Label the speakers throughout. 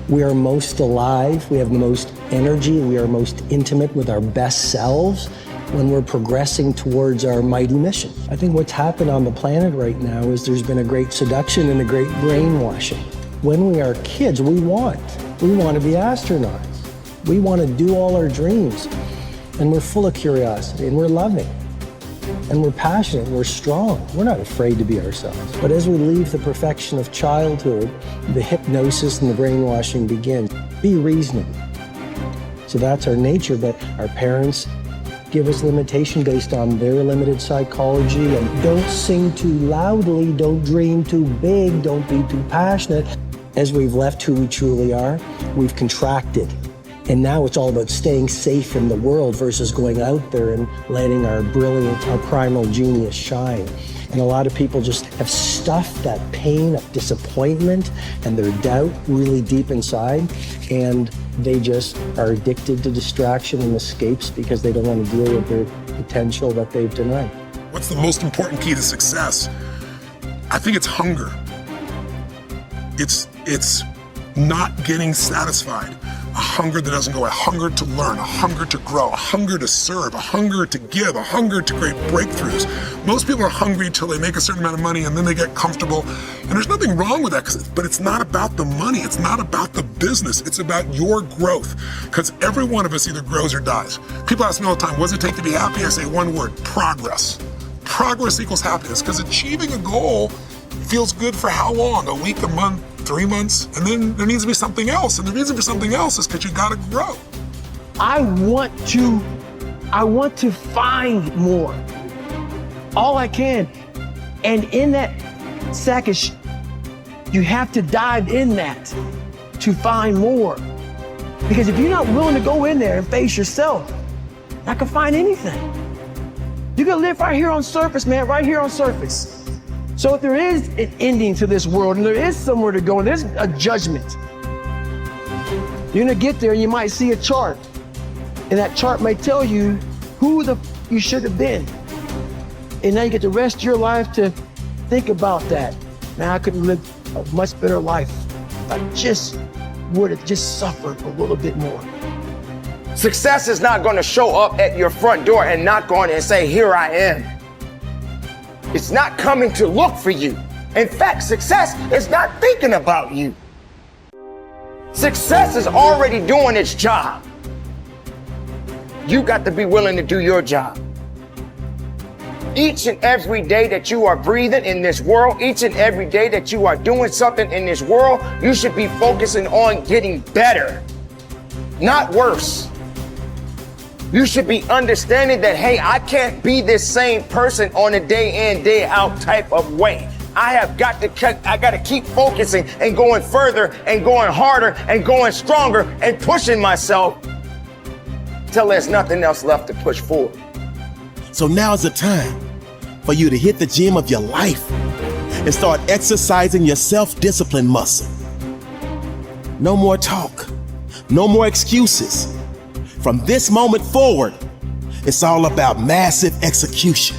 Speaker 1: We are most alive, we have the most energy, we are most intimate with our best selves when we're progressing towards our mighty mission. I think what's happened on the planet right now is there's been a great seduction and a great brainwashing. When we are kids, we want to be astronauts. We want to do all our dreams. And we're full of curiosity, and we're loving, and we're passionate, and we're strong. We're not afraid to be ourselves. But as we leave the perfection of childhood, the hypnosis and the brainwashing begins. Be reasonable. So that's our nature, but our parents give us limitation based on their limited psychology. And don't sing too loudly, don't dream too big, don't be too passionate. As we've left who we truly are, we've contracted. And now it's all about staying safe in the world versus going out there and letting our brilliant, our primal genius shine. And a lot of people just have stuffed that pain of disappointment and their doubt really deep inside, and they just are addicted to distraction and escapes because they don't want to deal with their potential that they've denied.
Speaker 2: What's the most important key to success? I think it's hunger. It's not getting satisfied. A hunger that doesn't go away, a hunger to learn, a hunger to grow, a hunger to serve, a hunger to give, a hunger to create breakthroughs. Most people are hungry until they make a certain amount of money and then they get comfortable. And there's nothing wrong with that, but it's not about the money. It's not about the business. It's about your growth. Because every one of us either grows or dies. People ask me all the time, what does it take to be happy? I say one word, progress. Progress equals happiness, because achieving a goal feels good for how long? A week, a month, 3 months, and then there needs to be something else. And the reason for something else is because you gotta grow.
Speaker 3: I want to find more, all I can. And in that sack of you have to dive in that to find more. Because if you're not willing to go in there and face yourself, I can find anything. You can live right here on surface, man, right here on surface. So if there is an ending to this world and there is somewhere to go and there's a judgment, you're gonna get there and you might see a chart. And that chart might tell you who you should have been. And now you get the rest of your life to think about that. Now I could live a much better life if I just would have just suffered a little bit more.
Speaker 4: Success is not gonna show up at your front door and knock on it and say, here I am. It's not coming to look for you. In fact, success is not thinking about you. Success is already doing its job. You got to be willing to do your job. Each and every day that you are breathing in this world, each and every day that you are doing something in this world, you should be focusing on getting better, not worse. You should be understanding that, hey, I can't be this same person on a day in, day out type of way. I got to keep focusing and going further and going harder and going stronger and pushing myself till there's nothing else left to push forward.
Speaker 5: So now's the time for you to hit the gym of your life and start exercising your self-discipline muscle. No more talk, no more excuses. From this moment forward, it's all about massive execution.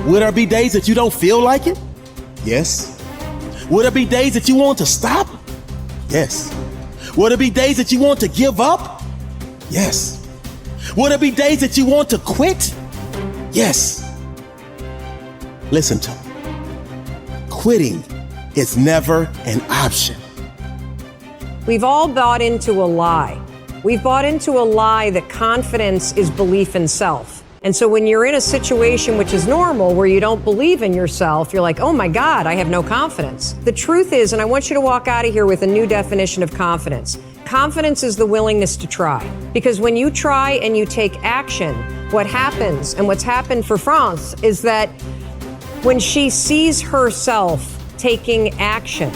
Speaker 5: Will there be days that you don't feel like it? Yes. Will there be days that you want to stop? Yes. Will there be days that you want to give up? Yes. Will there be days that you want to quit? Yes. Listen to me. Quitting is never an option.
Speaker 6: We've all bought into a lie. We've bought into a lie that confidence is belief in self. And so when you're in a situation which is normal, where you don't believe in yourself, you're like, oh my God, I have no confidence. The truth is, and I want you to walk out of here with a new definition of confidence. Confidence is the willingness to try. Because when you try and you take action, what happens, and what's happened for France, is that when she sees herself taking action,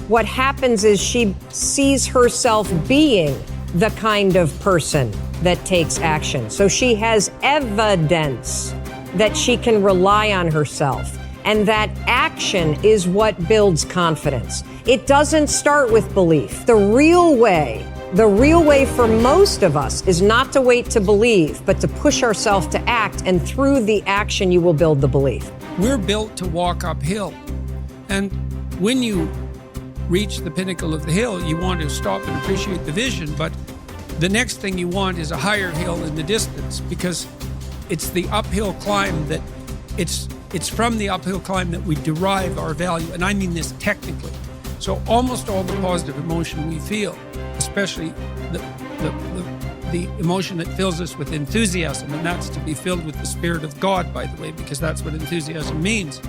Speaker 6: what happens is she sees herself being the kind of person that takes action. So she has evidence that she can rely on herself. And that action is what builds confidence. It doesn't start with belief. The real way for most of us is not to wait to believe, but to push ourselves to act. And through the action, you will build the belief.
Speaker 7: We're built to walk uphill. And when you reach the pinnacle of the hill, you want to stop and appreciate the vision, but the next thing you want is a higher hill in the distance, because it's the uphill climb that it's from the uphill climb that we derive our value, and I mean this technically. So almost all the positive emotion we feel, especially the emotion that fills us with enthusiasm, and that's to be filled with the Spirit of God, by the way, because that's what enthusiasm means.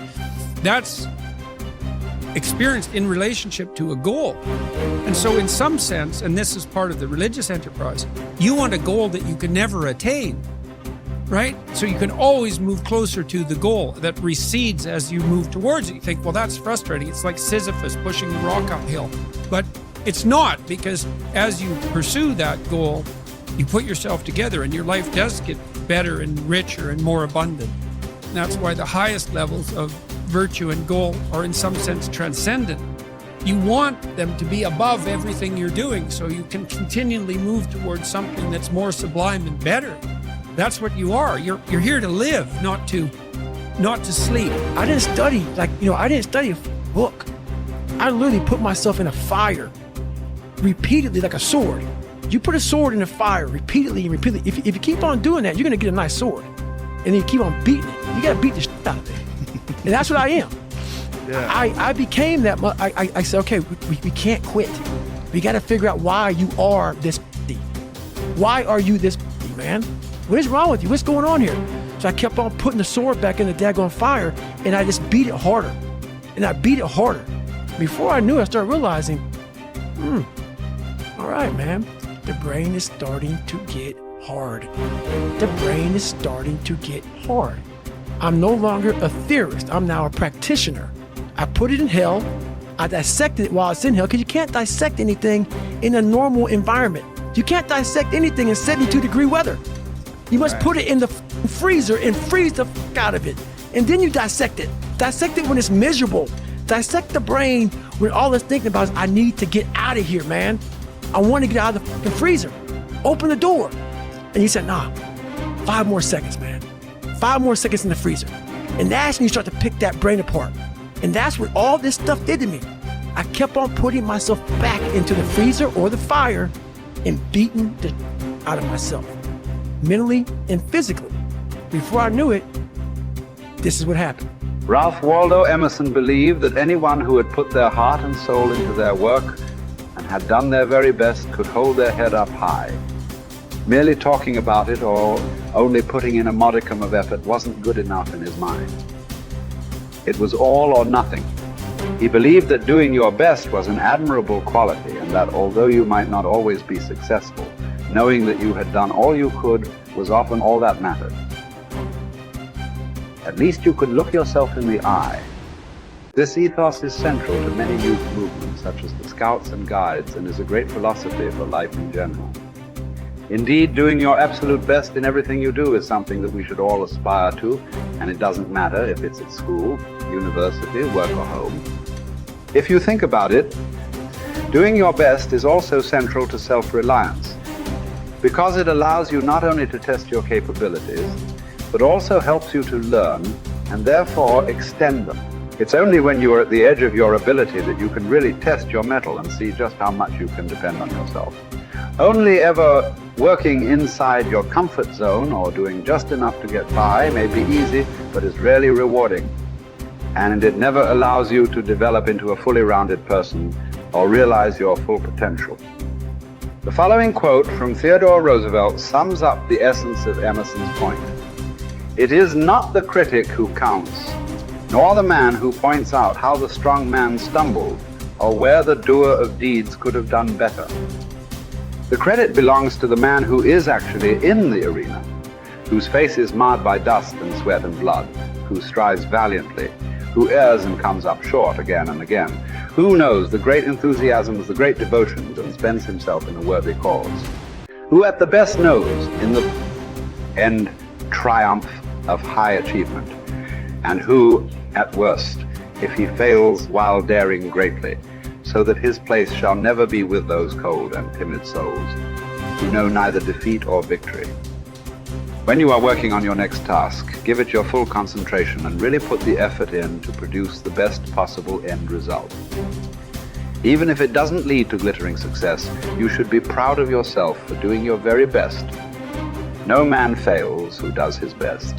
Speaker 7: That's experienced in relationship to a goal. And so in some sense, and this is part of the religious enterprise, you want a goal that you can never attain, right? So you can always move closer to the goal that recedes as you move towards it. You think, well, that's frustrating. It's like Sisyphus pushing the rock uphill. But it's not, because as you pursue that goal, you put yourself together and your life does get better and richer and more abundant. And that's why the highest levels of virtue and goal are in some sense transcendent. You want them to be above everything you're doing so you can continually move towards something that's more sublime and better. That's what you are. You're here to live, not to sleep.
Speaker 3: I didn't study, I didn't study a book. I literally put myself in a fire repeatedly like a sword. You put a sword in the fire repeatedly and repeatedly. If you keep on doing that, you're going to get a nice sword. And then you keep on beating it. You got to beat the shit out of it. And that's what I am. Yeah. I became that. I said, okay, we can't quit. We got to figure out why you are this. Why are you this, man? What is wrong with you? What's going on here? So I kept on putting the sword back in the daggone fire, and I just beat it harder. And I beat it harder. Before I knew it, I started realizing, all right, man, the brain is starting to get hard. The brain is starting to get hard. I'm no longer a theorist. I'm now a practitioner. I put it in hell. I dissected it while it's in hell, because you can't dissect anything in a normal environment. You can't dissect anything in 72-degree weather. You must put it in the freezer and freeze the fuck out of it. And then you dissect it. Dissect it when it's miserable. Dissect the brain when all it's thinking about is, I need to get out of here, man. I want to get out of the fucking freezer. Open the door. And he said, nah, 5 more seconds, man. 5 more seconds in the freezer. And that's when you start to pick that brain apart. And that's what all this stuff did to me. I kept on putting myself back into the freezer or the fire and beating the out of myself, mentally and physically. Before I knew it, this is what happened.
Speaker 8: Ralph Waldo Emerson believed that anyone who had put their heart and soul into their work and had done their very best could hold their head up high. Merely talking about it or only putting in a modicum of effort wasn't good enough in his mind. It was all or nothing. He believed that doing your best was an admirable quality, and that although you might not always be successful, knowing that you had done all you could was often all that mattered. At least you could look yourself in the eye. This ethos is central to many youth movements, such as the Scouts and Guides, and is a great philosophy for life in general. Indeed, doing your absolute best in everything you do is something that we should all aspire to, and it doesn't matter if it's at school, university, work, or home. If you think about it, doing your best is also central to self-reliance, because it allows you not only to test your capabilities, but also helps you to learn and therefore extend them. It's only when you are at the edge of your ability that you can really test your mettle and see just how much you can depend on yourself. Only ever working inside your comfort zone or doing just enough to get by may be easy, but is rarely rewarding. And it never allows you to develop into a fully rounded person or realize your full potential. The following quote from Theodore Roosevelt sums up the essence of Emerson's point. It is not the critic who counts, nor the man who points out how the strong man stumbled or where the doer of deeds could have done better. The credit belongs to the man who is actually in the arena, whose face is marred by dust and sweat and blood, who strives valiantly, who errs and comes up short again and again, who knows the great enthusiasms, the great devotions, and spends himself in a worthy cause, who at the best knows in the end triumph of high achievement, and who, at worst, if he fails while daring greatly, so that his place shall never be with those cold and timid souls who know neither defeat or victory. When you are working on your next task, give it your full concentration and really put the effort in to produce the best possible end result. Even if it doesn't lead to glittering success, you should be proud of yourself for doing your very best. No man fails who does his best.